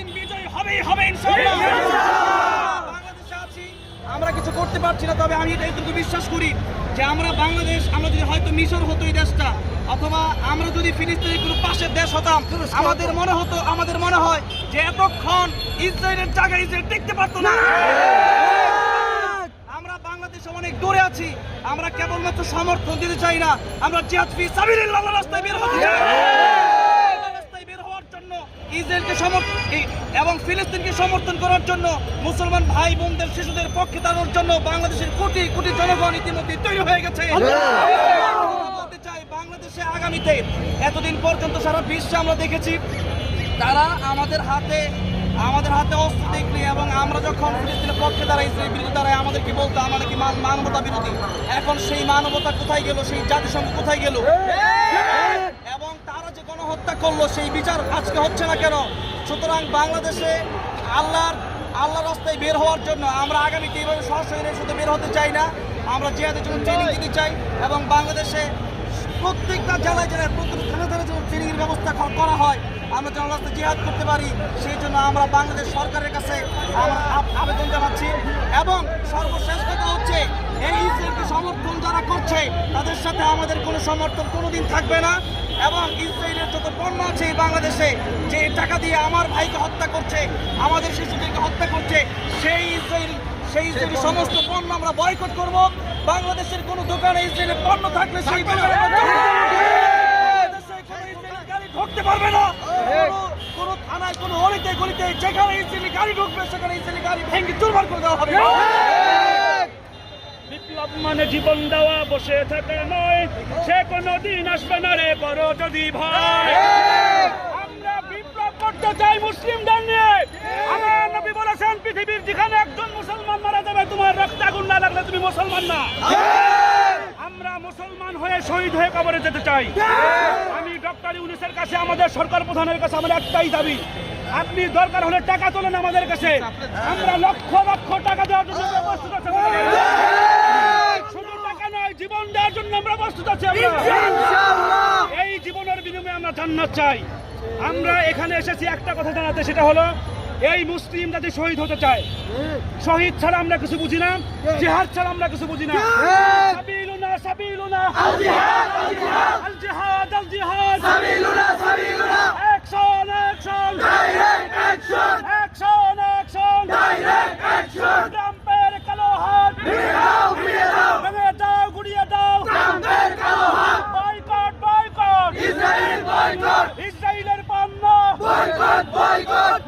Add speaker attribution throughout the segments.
Speaker 1: একদিন বিজয় হবেই হবে ইনশাআল্লাহ। বাংলাদেশে আছি, আমরা কিছু করতে পারছি না, তবে আমি এটা এটুকু বিশ্বাস করি যে আমরা বাংলাদেশ, আমরা যদি হয়তো মিশর হতো এই দেশটা, অথবা আমরা যদি ফিলিস্তিনের কোনো পাশের দেশ হতাম, আমাদের মনে হয় যে এতক্ষণ ইসরায়েলের জায়গায় ইসরায়েল টিকতে পারতো না। আমরা বাংলাদেশে অনেক দূরে আছি, আমরা কেবলমাত্র সমর্থন দিতে চাই না, আমরা জিহাদ ফি সাবিলিল্লাহ রাস্তায় বের হতে চাই। রাস্তায় বের হওয়ার জন্য ইসরায়েলকে এবং ফিলিস্তিনকে সমর্থন করার জন্য, মুসলমান ভাই বোনদের শিশুদের পক্ষে দাঁড়ানোর জন্য বাংলাদেশের কোটি কোটি জনগণ ইতিমধ্যে তৈরি হয়ে গেছে। বলতে চাই, বাংলাদেশে আগামীতে এতদিন পর্যন্ত সারা বিশ্বে আমরা দেখেছি তারা আমাদের হাতে অস্ত্র দেখলি, এবং আমরা যখন ফিলিস্তিনের পক্ষে দাঁড়াই, ইসরায়েলের বিরুদ্ধে দাঁড়াই, আমাদেরকে বলতো আমরা নাকি মানবতা বিরোধী। এখন সেই মানবতা কোথায় গেল? সেই জাতিসংঘ কোথায় গেল? এবং তারা যে গণহত্যা করলো সেই বিচার আজকে হচ্ছে না কেন? সুতরাং বাংলাদেশে আল্লাহর রাস্তায় বের হওয়ার জন্য আমরা আগামীতে এইভাবে সরাসরি শুধু বের হতে চাই না, আমরা জিহাদের জন্য ট্রেনিং দিতে চাই, এবং বাংলাদেশে প্রত্যেকটা জেলায় প্রত্যেকটা থানায় যেন ট্রেনিংয়ের ব্যবস্থা করা হয়, আমরা যেন রাস্তায় জিহাদ করতে পারি। সেই জন্য আমরা বাংলাদেশ সরকারের কাছে আবেদন জানাচ্ছি। এবং সর্বশেষ কথা হচ্ছে, এই ইসরায়েলকে সমর্থন যারা করছে তাদের সাথে আমাদের কোনো সমর্থন কোনোদিন থাকবে না। এবং ইসরায়েলের যত পণ্য আছে এই বাংলাদেশে, যে টাকা দিয়ে আমার ভাইকে হত্যা করছে, আমাদের শিশুদেরকে হত্যা করছে, সেই ইসরায়েলি সমস্ত পণ্য আমরা বয়কট করব। বাংলাদেশের কোনো দোকানে ইসরায়েলের পণ্য থাকলে সেই দোকানে গাড়ি ঢুকতে পারবে না। কোনো থানায়, কোনো অলিতে গলিতে যেখানে ইসরায়েলি গাড়ি ঢুকবে সেখানে ইসরায়েলি গাড়ি ভেঙে চুরমার করে দেওয়া হবে।
Speaker 2: বিপ্লব মানে জীবন দেওয়া, বসে থাকা নয়, সে কোনদিন আসবে না রে বড় যদি ভয়। আমরা বিপ্লব করতে চাই মুসলিমদের নিয়ে। আমার নবী বলেছেন, পৃথিবীর যেখানে একজন মুসলমান মারা যাবে, তোমার রক্তে আগুন না লাগলে তুমি মুসলমান না। আমরা মুসলমান হয়ে শহীদ হয়ে কবরে যেতে চাই। আমি ডক্টর ইউনূসের কাছে, আমাদের সরকার প্রধানের কাছে আমার একটাই দাবি, আপনি দরকার হলে টাকা তোলেন আমাদের কাছে, আমরা লক্ষ লক্ষ টাকা দেওয়ার জন্য প্রস্তুত আছি। শুধু টাকা নয়, জীবন দেওয়ার জন্য আমরা প্রস্তুত আছি। এই জীবনের বিনিময়ে আমরা জান্নাত চাই। আমরা এখানে এসেছি একটা কথা জানাতে, সেটা হলো এই মুসলিম জাতি শহীদ হতে চায়। শহীদ ছাড়া আমরা কিছু বুঝি না, জিহাদ ছাড়া আমরা কিছু বুঝি না। সাবিলুনা সাবিলুনা আল জিহাদ আল জিহাদ আল জিহাদ আল জিহাদ সাবিলুনা সাবিলুনা action action direct action action action direct action ট্রাম্পের কালো হাত ভেঙে দাও গুড়িয়ে দাও ট্রাম্পের কালো হাত বয়কট বয়কট ইসরায়েল বয়কট ইসরায়েলের পণ্য বয়কট বয়কট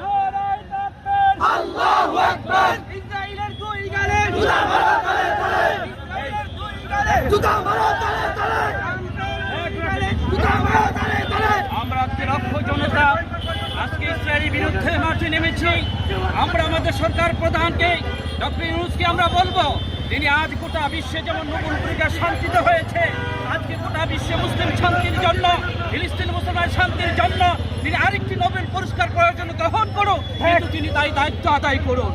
Speaker 2: আল্লাহু আকবার ইসরায়েলের দুই গালে জুতা মারো তলে তলে ইসরায়েলের দুই গালে জুতা মারো তলে তলে জুতা মারো তলে তলে আমরা লক্ষ জনতা আজকে ইসরায়েলের বিরুদ্ধে মাঠে নেমেছি। আমরা আমাদের সরকার প্রধানকে ডক্টর ইউনূসকে আমরা বলবো, তিনি আজ গোটা বিশ্বে যেমন নোবেল পুরস্কার শান্তিতে হয়েছে, আজকে গোটা বিশ্বে মুসলিম শান্তির জন্য, ফিলিস্তিন মুসলমান শান্তির জন্য তিনি আরেকটি নোবেল পুরস্কার প্রয়োজন গ্রহণ করুন, কিন্তু তিনি তাই দায়িত্ব আদায় করুন।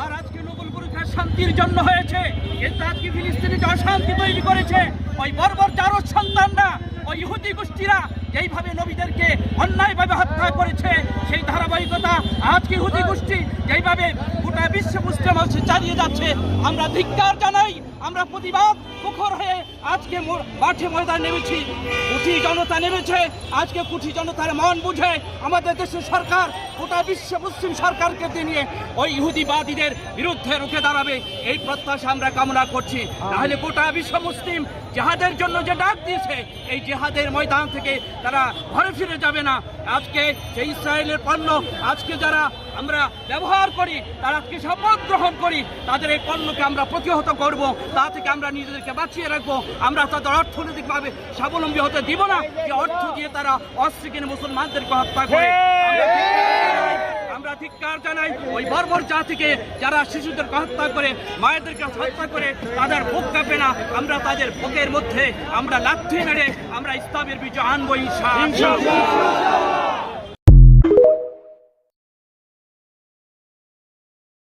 Speaker 2: আর আজকে নোবেল পুরস্কার শান্তির জন্য হয়েছে, কিন্তু আজকে ফিলিস্তিনে যে অশান্তি তৈরি করেছে ওই বর্বর জারজ সন্তানরা, ওই ইহুদি গোষ্ঠীরা যেইভাবে নবীদেরকে অন্যায়ভাবে হত্যা করেছে, সেই ধারাবাহিকতা আজকে ইহুদি গোষ্ঠী যেইভাবে গোটা বিশ্ব মুসলিম চালিয়ে যাচ্ছে, আমরা ধিক্কার জানাই। আমরা প্রতিবাদ মুখর হয়ে আজকে মাঠে ময়দান নেমেছি। কুঠি জনতা নেমেছে, আজকে কুঠি জনতার মন বুঝে আমাদের দেশের সরকার গোটা বিশ্ব মুসলিম সরকারকে নিয়ে ওই ইহুদিবাদীদের বিরুদ্ধে রুখে দাঁড়াবে, এই প্রত্যাশা আমরা কামনা করছি। তাহলে গোটা বিশ্ব মুসলিম জিহাদের জন্য যে ডাক দিয়েছে, এই জিহাদের ময়দান থেকে তারা ঘরে ফিরে যাবে না। আজকে যে ইসরায়েলের পণ্য আজকে যারা আমরা ব্যবহার করি, তারা আজকে শপথ গ্রহণ করি, তাদের এই পণ্যকে আমরা প্রতিহত করব, তা থেকে আমরা নিজেদেরকে বাঁচিয়ে রাখবো। আমরা তাদের অর্থনৈতিকভাবে স্বাবলম্বী হতে দিব না, যে অর্থ দিয়ে তারা অস্ত্র কিনে মুসলমানদেরকে হত্যা করে। আমরা ধিক্কার জানাই ওই বর্বর জাতিকে, যারা শিশুদেরকে হত্যা করে, মায়েদেরকে হত্যা করে, তাদের বুক কাঁপে না। আমরা তাদের বুকের মধ্যে আমরা লাথি মেরে আমরা ইসলামের বিজয় আনবো ইনশাআল্লাহ।